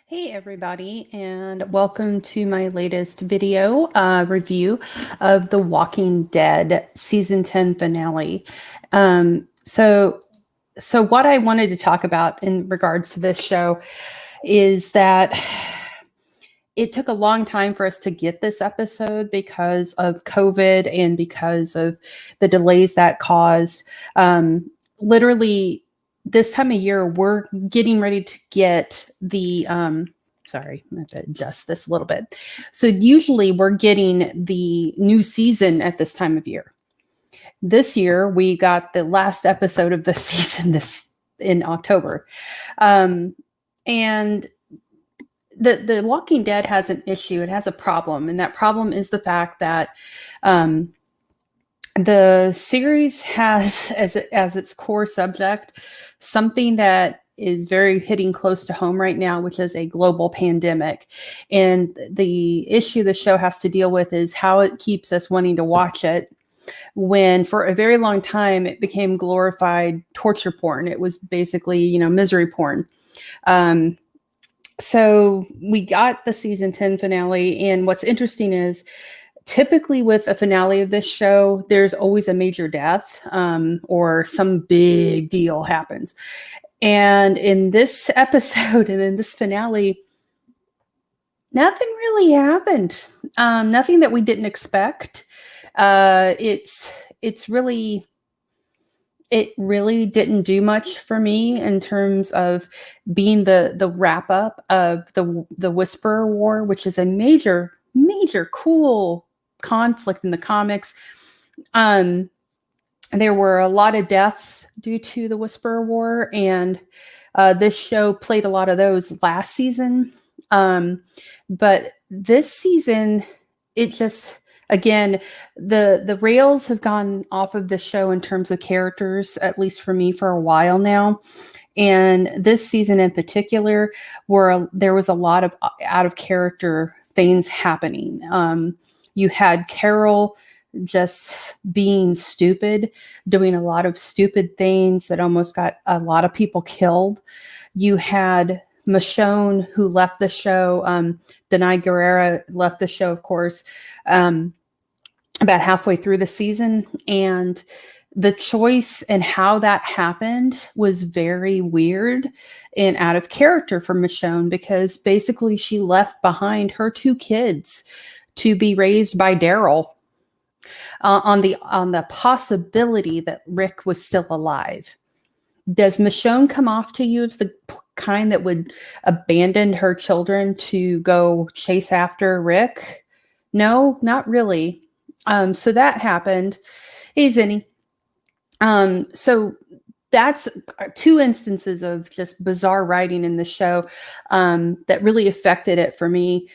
Hey everybody, and welcome to my latest video review of The Walking Dead season 10 finale. Um, so, so what I wanted to talk about in regards to this show is that it took a long time for us to get this episode because of COVID and because of the delays that caused. Literally, this time of year, we're getting ready to get the. Sorry, I have to adjust this a little bit. So, usually, we're getting the new season at this time of year. This year, we got the last episode of the season this in October. And the Walking Dead has an issue. It has a problem, and that problem is the fact that the series has as its core subject something that is very hitting close to home right now, which is a global pandemic. And the issue the show has to deal with is how it keeps us wanting to watch it when for a very long time it became glorified torture porn. It was basically, misery porn. So we got the season 10 finale, and what's interesting is typically with a finale of this show, there's always a major death or some big deal happens. And in this episode and in this finale, nothing really happened. Nothing that we didn't expect. It really didn't do much for me in terms of being the wrap up of the Whisperer War, which is a major cool conflict in the comics. There were a lot of deaths due to the Whisperer War, and this show played a lot of those last season. But this season, it just, again, the rails have gone off of the show in terms of characters, at least for me, for a while now. And this season in particular, there was a lot of out of character things happening. You had Carol just being stupid, doing a lot of stupid things that almost got a lot of people killed. You had Michonne, who left the show. Denai Guerrera left the show, of course, about halfway through the season. And the choice and how that happened was very weird and out of character for Michonne, because basically she left behind her two kids to be raised by Daryl on the possibility that Rick was still alive. Does Michonne come off to you as the kind that would abandon her children to go chase after Rick? No, not really. So that happened. Hey, Zinni. So that's two instances of just bizarre writing in the show that really affected it for me.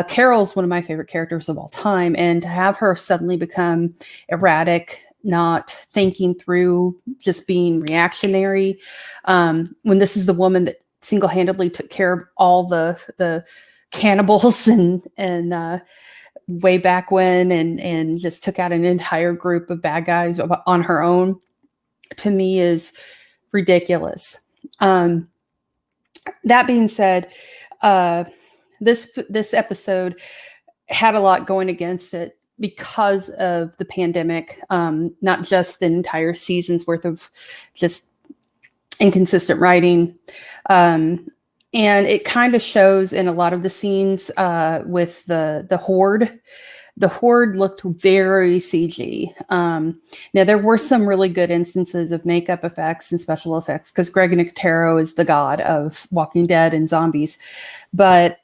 Carol's one of my favorite characters of all time, and to have her suddenly become erratic, not thinking through, just being reactionary, when this is the woman that single-handedly took care of all the cannibals and way back when, and just took out an entire group of bad guys on her own, to me is ridiculous. That being said, this episode had a lot going against it because of the pandemic, not just the entire season's worth of just inconsistent writing. And it kind of shows in a lot of the scenes with the Horde. The Horde looked very CG. Now, there were some really good instances of makeup effects and special effects, because Greg Nicotero is the god of Walking Dead and zombies. But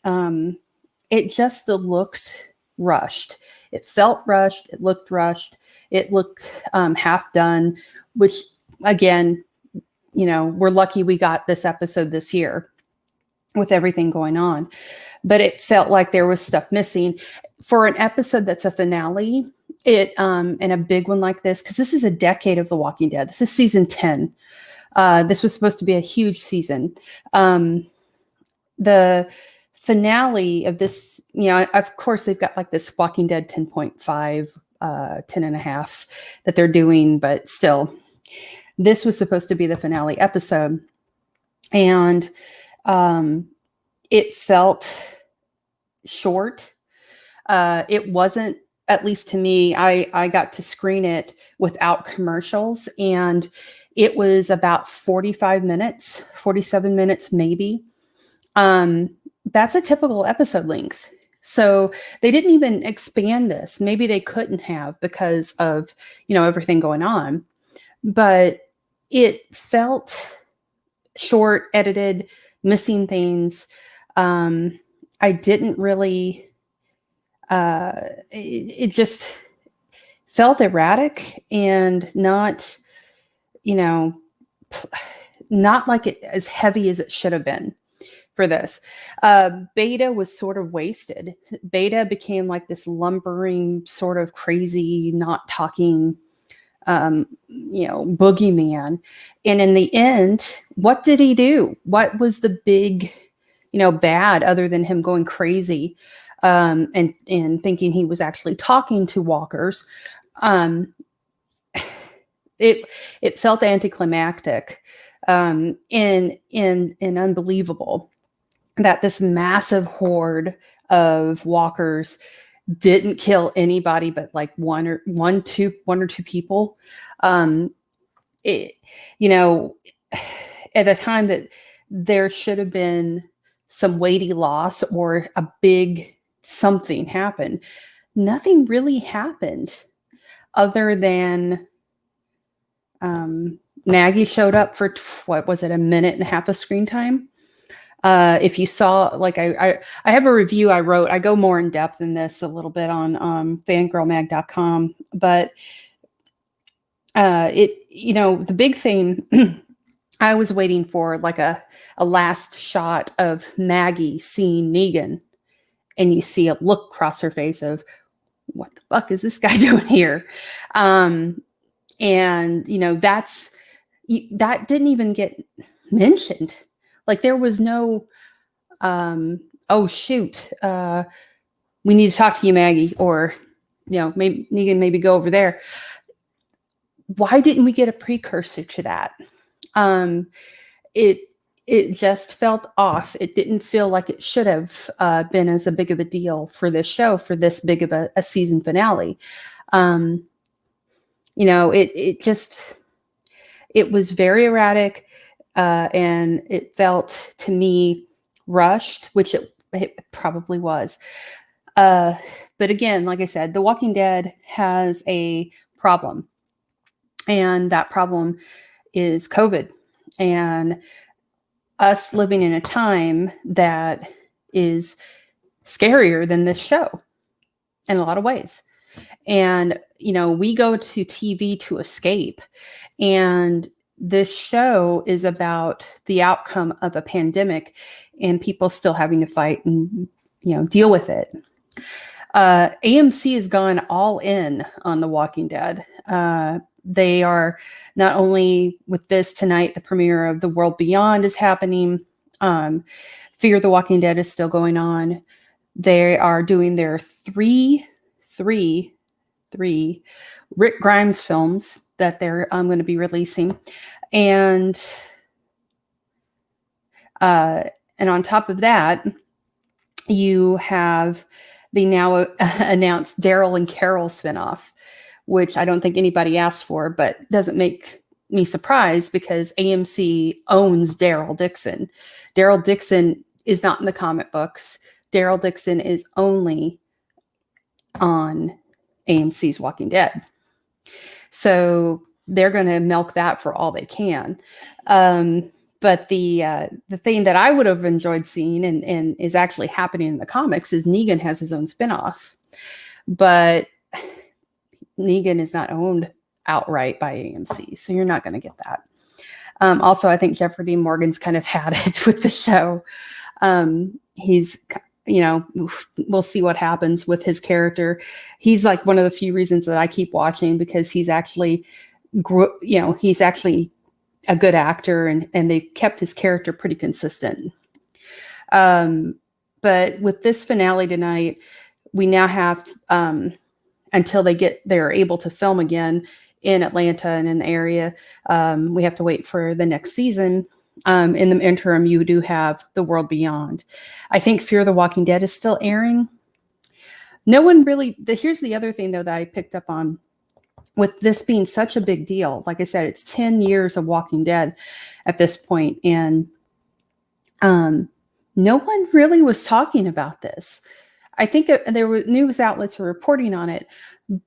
it just looked rushed. It felt rushed. It looked rushed. It looked half done, which, again, we're lucky we got this episode this year with everything going on. But it felt like there was stuff missing for an episode that's a finale. And a big one like this, because this is a decade of The Walking Dead. This is season 10. This was supposed to be a huge season. The finale of this, of course, they've got like this Walking Dead 10.5, 10 and a half that they're doing, but still, this was supposed to be the finale episode. And it felt short. It wasn't, at least to me, I got to screen it without commercials, and it was about 45 minutes, 47 minutes maybe. That's a typical episode length. So they didn't even expand this. Maybe they couldn't have because of, everything going on. But it felt short, edited, missing things. I didn't really, it just felt erratic and not, not like it as heavy as it should have been for this. Beta was sort of wasted. Beta became like this lumbering, sort of crazy, not talking, boogeyman. And in the end, what did he do? What was the big, bad, other than him going crazy and thinking he was actually talking to walkers? It felt anticlimactic and unbelievable that this massive horde of walkers didn't kill anybody but like one or two people. At a time that there should have been some weighty loss or a big something happen, nothing really happened other than Maggie showed up for what was it, a minute and a half of screen time. If you saw, like, I have a review I wrote. I go more in depth in this a little bit on fangirlmag.com, but the big thing I was waiting for, like a last shot of Maggie seeing Negan, and you see a look across her face of, what the fuck is this guy doing here? And that didn't even get mentioned. Like, there was no, oh shoot, we need to talk to you, Maggie, or, maybe Negan, maybe go over there. Why didn't we get a precursor to that? It just felt off. It didn't feel like it should have been as a big of a deal for this show, for this big of a season finale. It was very erratic, and it felt to me rushed, which it probably was. But again, like I said, The Walking Dead has a problem, and that problem is COVID, and us living in a time that is scarier than this show in a lot of ways. And, we go to TV to escape. And this show is about the outcome of a pandemic and people still having to fight and, deal with it. AMC has gone all in on The Walking Dead. They are not only with this tonight, the premiere of The World Beyond is happening. Fear the Walking Dead is still going on. They are doing their three Rick Grimes films that they're going to be releasing. And on top of that, you have the now announced Daryl and Carol spinoff, which I don't think anybody asked for, but doesn't make me surprised because AMC owns Daryl Dixon. Daryl Dixon is not in the comic books. Daryl Dixon is only on AMC's Walking Dead. So they're going to milk that for all they can. But the thing that I would have enjoyed seeing and is actually happening in the comics is Negan has his own spinoff. But Negan is not owned outright by AMC, so you're not going to get that. Also, I think Jeffrey Dean Morgan's kind of had it with the show. He's, we'll see what happens with his character. He's like one of the few reasons that I keep watching because he's actually, he's actually a good actor and they kept his character pretty consistent. But with this finale tonight, we now have, until they're able to film again in Atlanta and in the area, we have to wait for the next season. In the interim, you do have The World Beyond. I think Fear the Walking Dead is still airing. No one really, here's the other thing, though, that I picked up on with this being such a big deal. Like I said, it's 10 years of Walking Dead at this point, and no one really was talking about this. I think there were news outlets were reporting on it,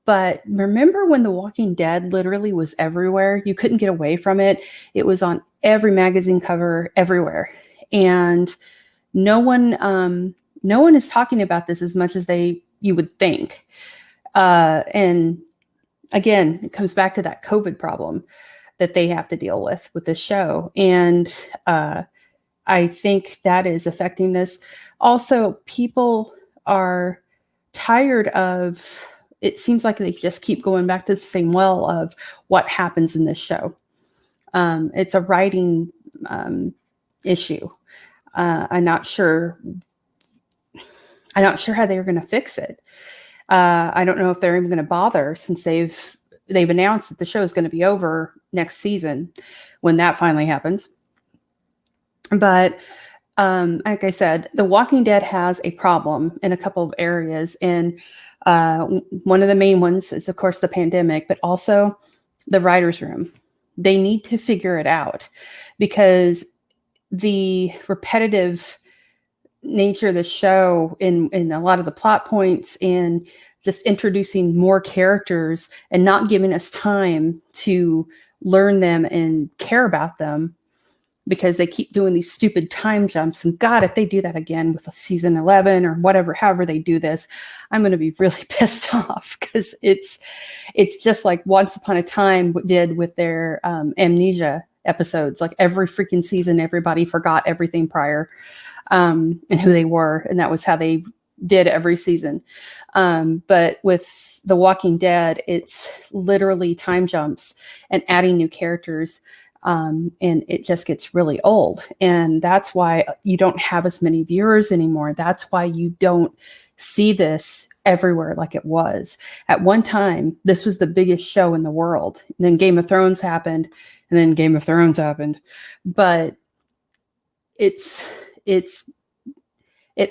but remember when The Walking Dead literally was everywhere? You couldn't get away from it. It was on every magazine cover, everywhere, and no one is talking about this as much as you would think. And again, it comes back to that COVID problem that they have to deal with this show, and I think that is affecting this. Also, people are tired of, it seems like they just keep going back to the same well of what happens in this show. It's a writing issue. I'm not sure how they're going to fix it. I don't know if they're even going to bother, since they've announced that the show is going to be over next season when that finally happens. But like I said, The Walking Dead has a problem in a couple of areas. And one of the main ones is, of course, the pandemic, but also the writer's room. They need to figure it out, because the repetitive nature of the show in a lot of the plot points, and just introducing more characters and not giving us time to learn them and care about them, because they keep doing these stupid time jumps. And God, if they do that again with season 11 or whatever, however they do this, I'm going to be really pissed off, because it's just like Once Upon a Time did with their amnesia episodes. Like every freaking season, everybody forgot everything prior, and who they were. And that was how they did every season. But with The Walking Dead, it's literally time jumps and adding new characters. And it just gets really old. And that's why you don't have as many viewers anymore. That's why you don't see this everywhere like it was. At one time, this was the biggest show in the world. And then Game of Thrones happened, and then Game of Thrones happened. But it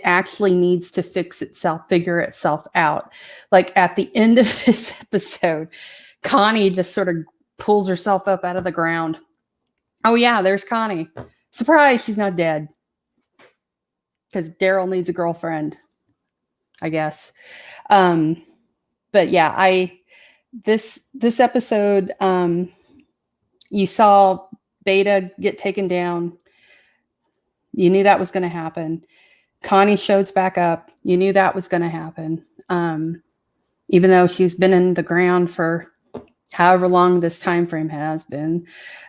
actually needs to figure itself out. Like at the end of this episode, Connie just sort of pulls herself up out of the ground. Oh yeah, there's Connie. Surprise, she's not dead. Because Daryl needs a girlfriend, I guess. But yeah, this episode, you saw Beta get taken down. You knew that was going to happen. Connie shows back up. You knew that was going to happen. Even though she's been in the ground for however long this time frame has been.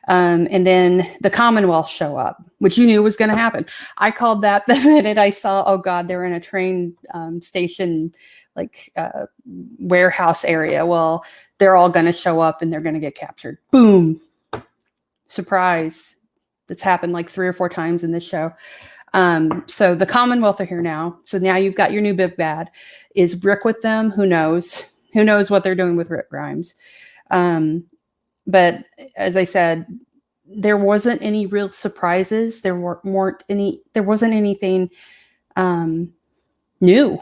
And then the Commonwealth show up, which you knew was going to happen. I called that the minute I saw, oh God, they're in a train station, like warehouse area. Well, they're all going to show up and they're going to get captured. Boom. Surprise. That's happened like 3 or 4 times in this show. So the Commonwealth are here now. So now you've got your new big bad. Is Rick with them? Who knows? Who knows what they're doing with Rick Grimes? But as I said, there wasn't any real surprises. There wasn't anything new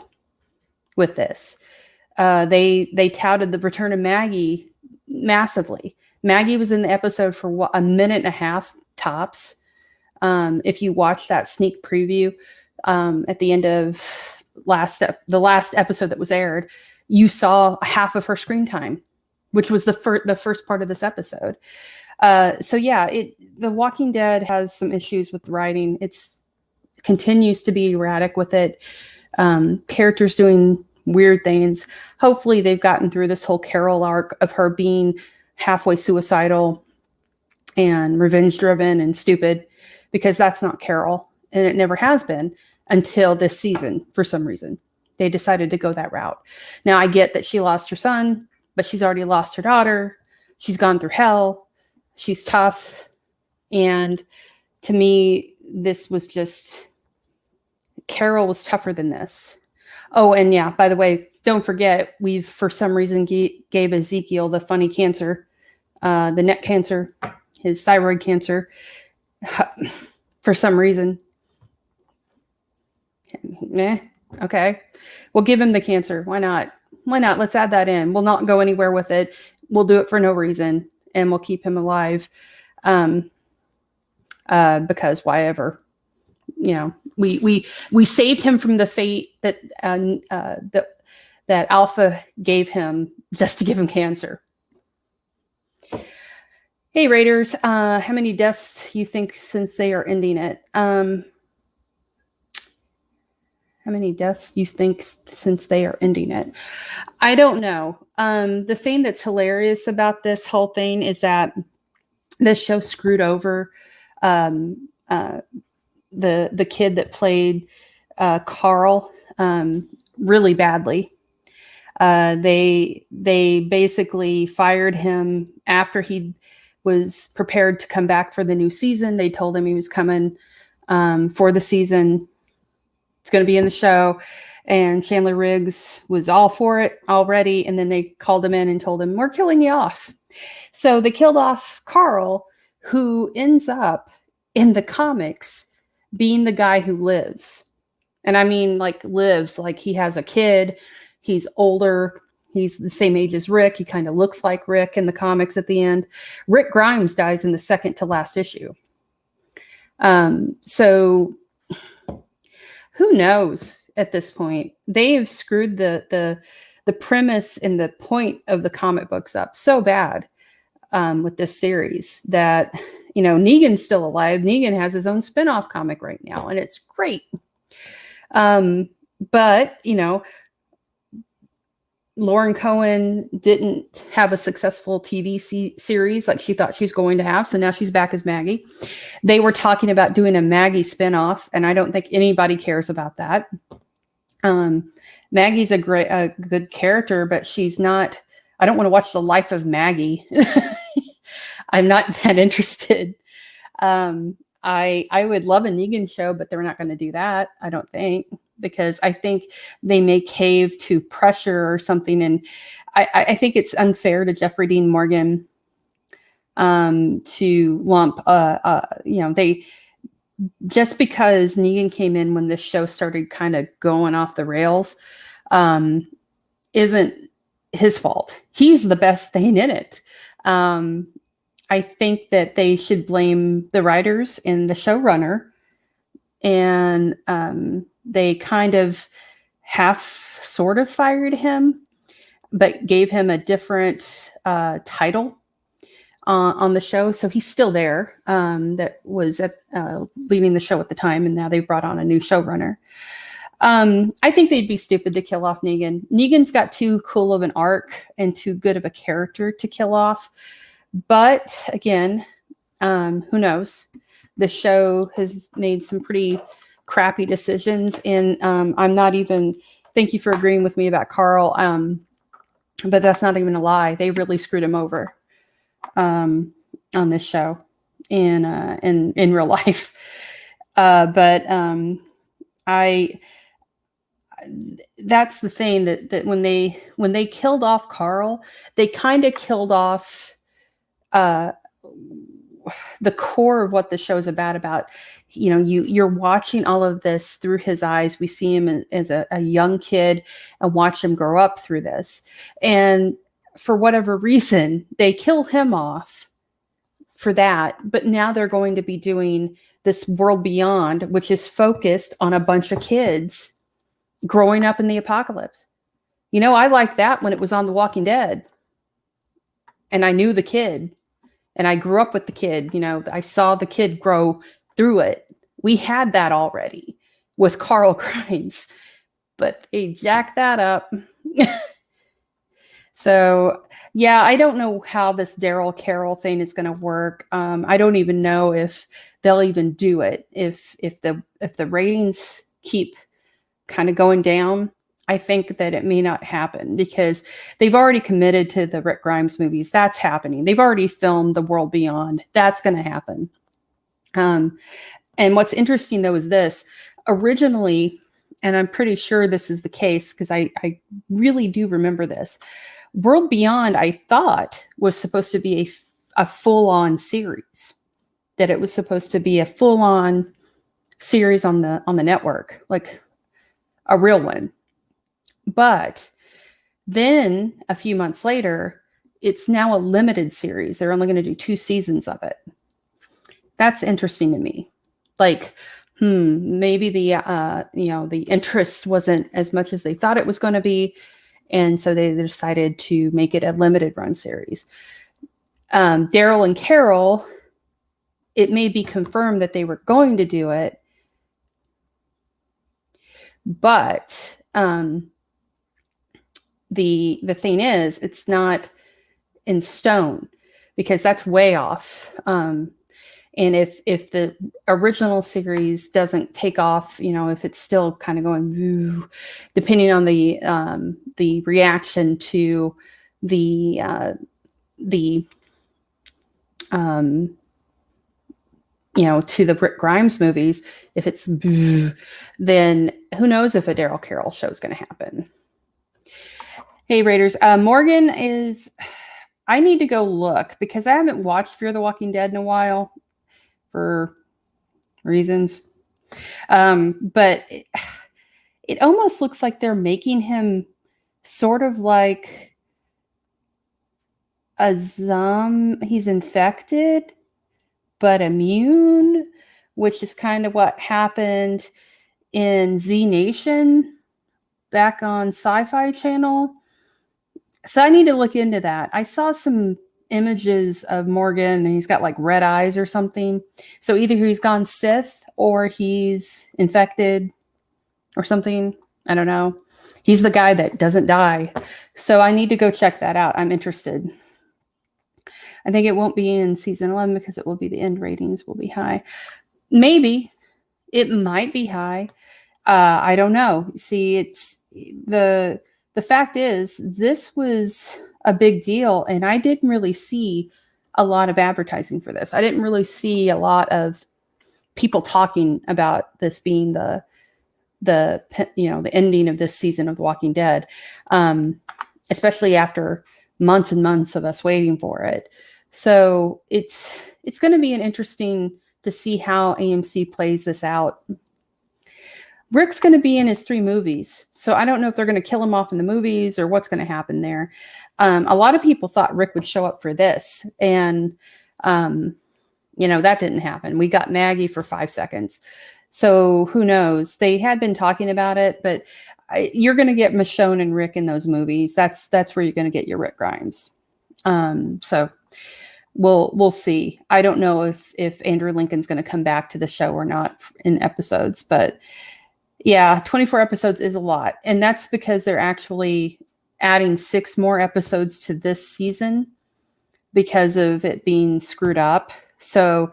with this. They touted the return of Maggie massively. Maggie was in the episode for a minute and a half tops. If you watch that sneak preview at the end of the last episode that was aired, you saw half of her screen time, which was the first part of this episode. So yeah, The Walking Dead has some issues with writing. It's continues to be erratic with it. Characters doing weird things. Hopefully they've gotten through this whole Carol arc of her being halfway suicidal and revenge driven and stupid, because that's not Carol, and it never has been until this season. For some reason, they decided to go that route. Now I get that she lost her son, but she's already lost her daughter. She's gone through hell. She's tough. And to me, this was just, Carol was tougher than this. Oh, and yeah, by the way, don't forget, we've for some reason gave Ezekiel the funny cancer, the neck cancer, his thyroid cancer. for some reason. Okay. We'll give him the cancer. Why not? Why not? Let's add that in. We'll not go anywhere with it. We'll do it for no reason, and we'll keep him alive. Because why ever? We saved him from the fate that that Alpha gave him just to give him cancer. Hey Raiders, how many deaths you think since they are ending it? How many deaths you think since they are ending it? I don't know. The thing that's hilarious about this whole thing is that this show screwed over the kid that played Carl really badly. They basically fired him after he was prepared to come back for the new season. They told him he was coming for the season. It's going to be in the show. And Chandler Riggs was all for it already. And then they called him in and told him, we're killing you off. So they killed off Carl, who ends up in the comics being the guy who lives. And I mean, like, lives, like he has a kid. He's older. He's the same age as Rick. He kind of looks like Rick in the comics at the end. Rick Grimes dies in the second to last issue. So who knows at this point? They've screwed the premise and the point of the comic books up so bad with this series that, Negan's still alive. Negan has his own spinoff comic right now, and it's great. But, Lauren Cohen didn't have a successful TV series like she thought she was going to have. So now she's back as Maggie. They were talking about doing a Maggie spinoff, and I don't think anybody cares about that. Maggie's a good character, but she's not. I don't want to watch the life of Maggie. I'm not that interested. I would love a Negan show, but they're not going to do that, I don't think, because I think they may cave to pressure or something. And I think it's unfair to Jeffrey Dean Morgan to lump, they just because Negan came in when this show started kind of going off the rails isn't his fault. He's the best thing in it. I think that they should blame the writers and the showrunner. And they kind of sort of fired him, but gave him a different title on the show. So he's still there, that was leading the show at the time. And now they've brought on a new showrunner. I think they'd be stupid to kill off Negan. Negan's got too cool of an arc and too good of a character to kill off. But again, who knows? The show has made some pretty crappy decisions. And I'm not even, thank you for agreeing with me about Carl. But that's not even a lie. They really screwed him over on this show in real life. But that's the thing that when they killed off Carl, they kind of killed off the core of what the show is about, you're watching all of this through his eyes. We see him as a young kid and watch him grow up through this. And for whatever reason, they kill him off for that. But now they're going to be doing this World Beyond, which is focused on a bunch of kids growing up in the apocalypse. I liked that when it was on The Walking Dead. And I knew the kid. And I grew up with the kid. I saw the kid grow through it. We had that already with Carl Grimes, but they jacked that up. So, yeah, I don't know how this Daryl Carroll thing is going to work. I don't even know if they'll even do it. If the ratings keep kind of going down, I think that it may not happen because they've already committed to the Rick Grimes movies. That's happening. They've already filmed The World Beyond. That's going to happen. And what's interesting, though, is this. Originally, and I'm pretty sure this is the case because I really do remember this, World Beyond, I thought, was supposed to be a full-on series. that it was supposed to be a full-on series on the network, like a real one. But then a few months later, it's now a limited series. They're only going to do 2 seasons of it. That's interesting to me. Like, maybe the the interest wasn't as much as they thought it was going to be, and so they decided to make it a limited run series. Daryl and Carol, it may be confirmed that they were going to do it, but the thing is, it's not in stone, because that's way off. And if the original series doesn't take off, if it's still kind of going, woo, depending on the reaction to the to the Rick Grimes movies, if it's boo, then who knows if a Daryl Carroll show is going to happen. Hey Raiders, Morgan is. I need to go look because I haven't watched Fear the Walking Dead in a while for reasons. But it almost looks like they're making him sort of like a zombie. He's infected, but immune, which is kind of what happened in Z Nation back on Sci-Fi Channel. So I need to look into that. I saw some images of Morgan and he's got like red eyes or something. So either he's gone Sith or he's infected or something. I don't know. He's the guy that doesn't die. So I need to go check that out. I'm interested. I think it won't be in season 11 because it will be the end ratings will be high. Maybe it might be high. I don't know. See, it's the fact is this was a big deal and I didn't really see a lot of advertising for this. I didn't really see a lot of people talking about this being the ending of this season of The Walking Dead, especially after months and months of us waiting for it. So it's going to be an interesting to see how AMC plays this out. Rick's going to be in his 3 movies, so I don't know if they're going to kill him off in the movies or what's going to happen there. A lot of people thought Rick would show up for this, and that didn't happen. We got Maggie for 5 seconds. So who knows? They had been talking about it, but you're going to get Michonne and Rick in those movies. That's where you're going to get your Rick Grimes. So we'll see. I don't know if Andrew Lincoln's going to come back to the show or not in episodes, but yeah, 24 episodes is a lot. And that's because they're actually adding 6 more episodes to this season because of it being screwed up. So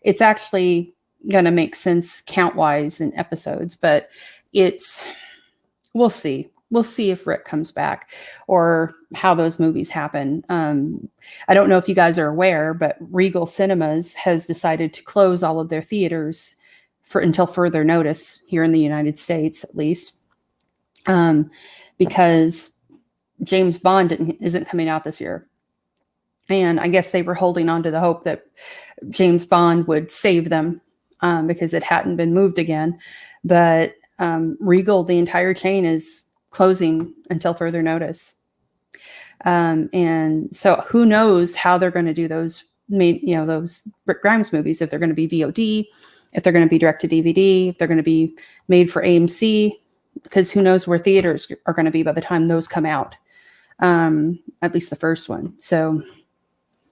it's actually going to make sense count-wise in episodes, but we'll see. We'll see if Rick comes back or how those movies happen. I don't know if you guys are aware, but Regal Cinemas has decided to close all of their theaters until further notice here in the United States, at least, because James Bond isn't coming out this year. And I guess they were holding on to the hope that James Bond would save them because it hadn't been moved again. But Regal, the entire chain, is closing until further notice. And so who knows how they're going to do those Rick Grimes movies, if they're going to be VOD, if they're going to be direct to DVD, if they're going to be made for AMC, because who knows where theaters are going to be by the time those come out, at least the first one. So,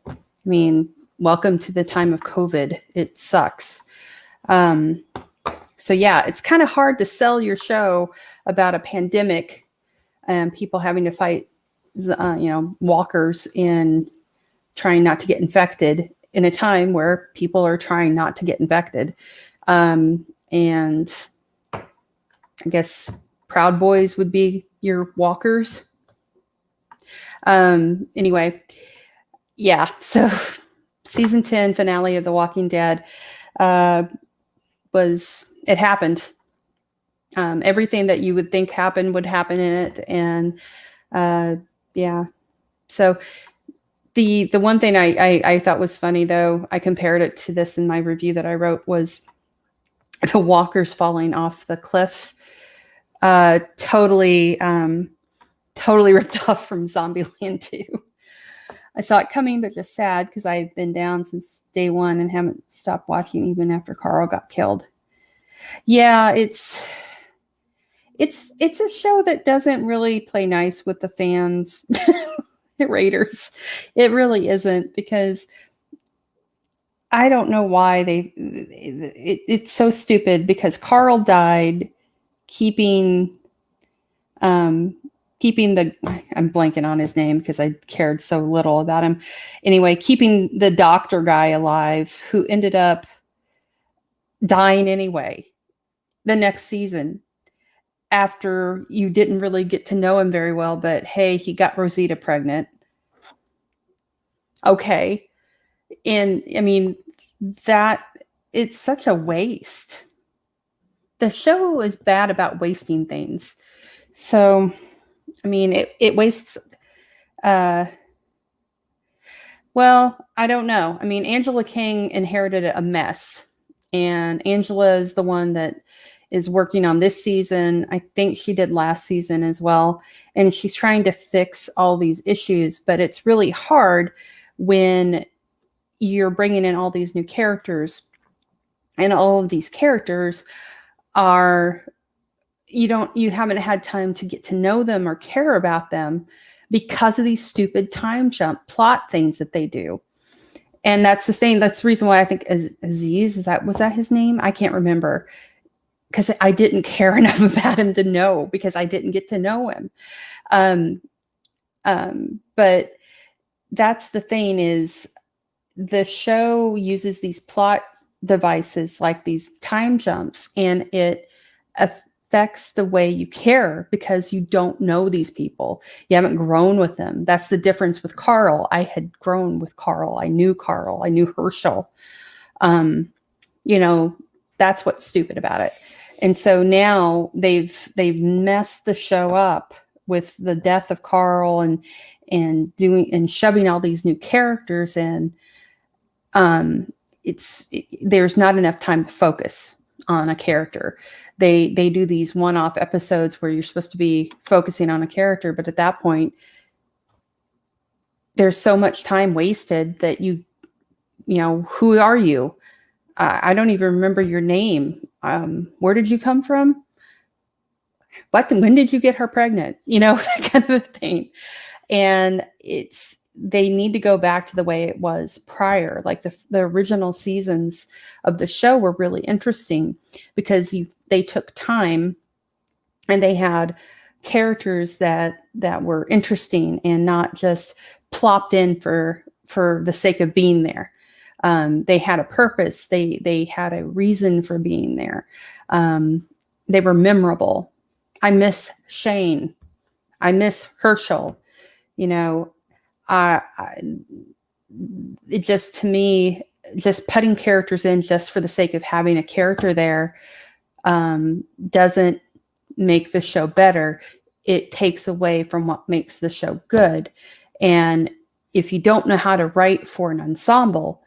I mean, welcome to the time of COVID. It sucks. So yeah, it's kind of hard to sell your show about a pandemic and people having to fight, walkers and trying not to get infected in a time where people are trying not to get infected. And I guess Proud Boys would be your walkers. Anyway, yeah. So season 10 finale of The Walking Dead it happened. Everything that you would think happened would happen in it. And yeah, so The one thing I thought was funny, though, I compared it to this in my review that I wrote, was the walkers falling off the cliff. Totally ripped off from Zombieland 2. I saw it coming, but just sad because I've been down since day one and haven't stopped watching even after Carl got killed. Yeah, it's a show that doesn't really play nice with the fans, Raiders. It really isn't, because I don't know why it's so stupid, because Carl died keeping the, I'm blanking on his name because I cared so little about him. Anyway, keeping the doctor guy alive, who ended up dying anyway the next season, after you didn't really get to know him very well, but hey, he got Rosita pregnant. Okay. And I mean, that it's such a waste. The show is bad about wasting things. So, I mean, it wastes, well, I don't know. I mean, Angela King inherited a mess, and Angela is the one that is working on this season. I think she did last season as well. And she's trying to fix all these issues, but it's really hard when you're bringing in all these new characters, and all of these characters are, you haven't had time to get to know them or care about them because of these stupid time jump plot things that they do. And that's the thing. That's the reason why I think Aziz, was that his name? I can't remember, because I didn't care enough about him to know, because I didn't get to know him. But that's the thing, is the show uses these plot devices like these time jumps, and it affects the way you care, because you don't know these people. You haven't grown with them. That's the difference with Carl. I had grown with Carl. I knew Carl. I knew Herschel. That's what's stupid about it. And so now they've messed the show up with the death of Carl, and shoving all these new characters in. There's not enough time to focus on a character. They do these one-off episodes where you're supposed to be focusing on a character, but at that point, there's so much time wasted that who are you? I don't even remember your name. Where did you come from? When did you get her pregnant? That kind of a thing. And they need to go back to the way it was prior. Like the original seasons of the show were really interesting, because they took time, and they had characters that were interesting, and not just plopped in for the sake of being there. They had a purpose. They had a reason for being there. They were memorable. I miss Shane. I miss Herschel. It just, to me, just putting characters in just for the sake of having a character there doesn't make the show better. It takes away from what makes the show good. And if you don't know how to write for an ensemble,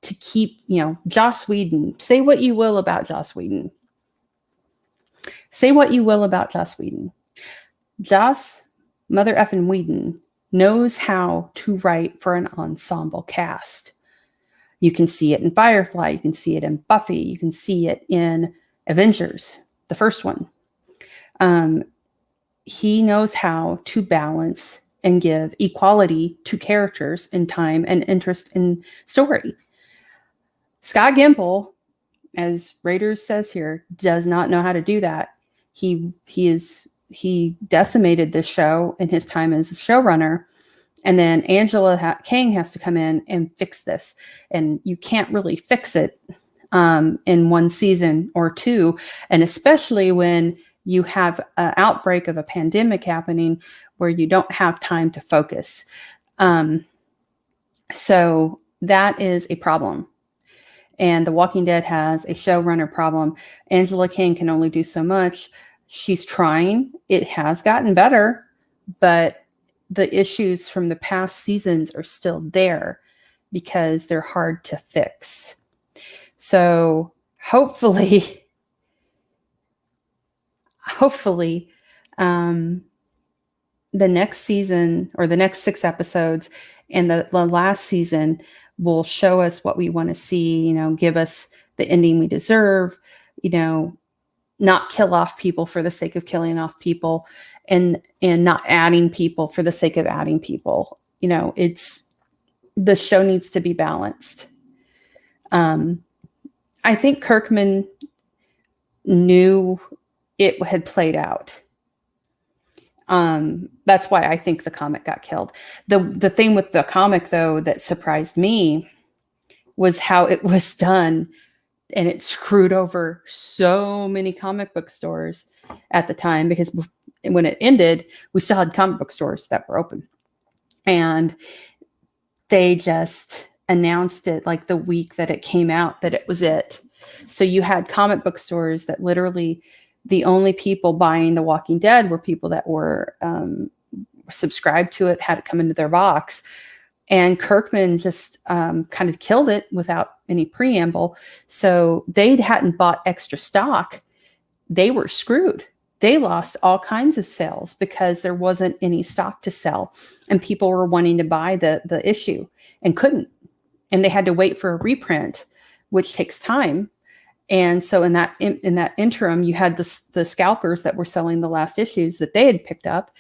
to keep, Joss Whedon, say what you will about Joss Whedon. Say what you will about Joss Whedon. Joss Mother effing Whedon knows how to write for an ensemble cast. You can see it in Firefly. You can see it in Buffy. You can see it in Avengers, the first one. He knows how to balance and give equality to characters in time and interest in story. Scott Gimple, as Raiders says here, does not know how to do that. He decimated this show in his time as a showrunner. And then Angela King has to come in and fix this. And you can't really fix it in one season or two. And especially when you have an outbreak of a pandemic happening where you don't have time to focus. So that is a problem. And The Walking Dead has a showrunner problem. Angela King can only do so much. She's trying. It has gotten better, but the issues from the past seasons are still there because they're hard to fix. So hopefully, the next season or the next 6 episodes and the last season will show us what we want to see, you know, give us the ending we deserve, you know, not kill off people for the sake of killing off people, and not adding people for the sake of adding people. You know, the show needs to be balanced. I think Kirkman knew it had played out. That's why I think the comic got killed. The thing with the comic, though, that surprised me was how it was done, and it screwed over so many comic book stores at the time, because when it ended, we still had comic book stores that were open, and they just announced it like the week that it came out that it was it. So you had comic book stores that literally the only people buying The Walking Dead were people that were subscribed to it, had it come into their box. And Kirkman just kind of killed it without any preamble. So they hadn't bought extra stock. They were screwed. They lost all kinds of sales because there wasn't any stock to sell. And people were wanting to buy the issue and couldn't. And they had to wait for a reprint, which takes time. And so in that interim, you had the scalpers that were selling the last issues that they had picked up.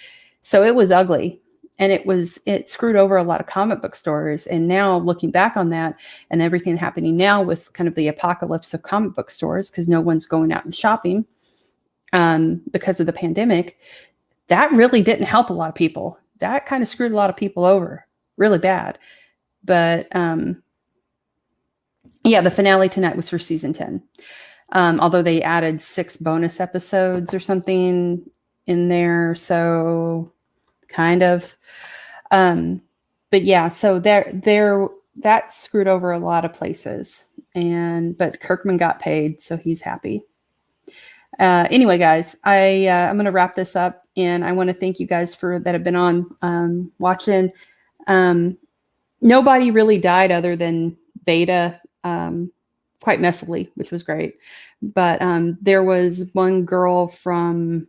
So it was ugly. And it screwed over a lot of comic book stores. And now looking back on that and everything happening now with kind of the apocalypse of comic book stores, because no one's going out and shopping because of the pandemic, that really didn't help a lot of people. That kind of screwed a lot of people over really bad. But yeah, the finale tonight was for season 10. Although they added 6 bonus episodes or something in there. So kind of. But yeah, so that screwed over a lot of places. But Kirkman got paid, so he's happy. Anyway, guys, I'm going to wrap this up, and I want to thank you guys that have been on watching. Nobody really died other than Beta, quite messily, which was great. But there was one girl from,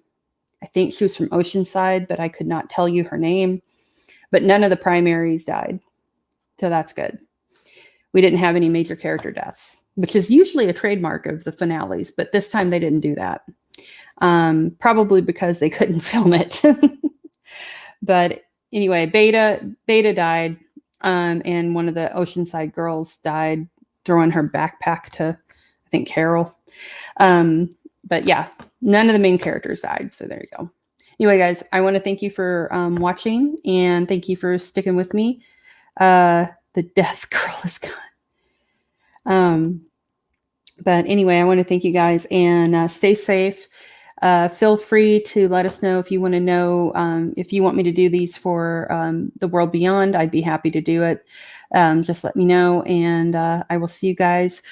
I think she was from Oceanside, but I could not tell you her name. But none of the primaries died. So that's good. We didn't have any major character deaths, which is usually a trademark of the finales. But this time they didn't do that. Probably because they couldn't film it. But anyway, Beta died. And one of the Oceanside girls died throwing her backpack to, I think, Carol. But yeah, none of the main characters died. So there you go. Anyway, guys, I want to thank you for watching, and thank you for sticking with me. The death girl is gone. But anyway, I want to thank you guys, and stay safe. Feel free to let us know if you want to know, if you want me to do these for the world beyond. I'd be happy to do it. Just let me know, and I will see you guys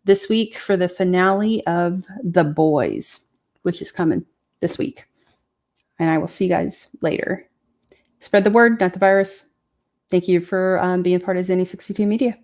this week for the finale of The Boys, which is coming this week. And I will see you guys later. Spread the word, not the virus. Thank you for being part of Zenny 62 Media.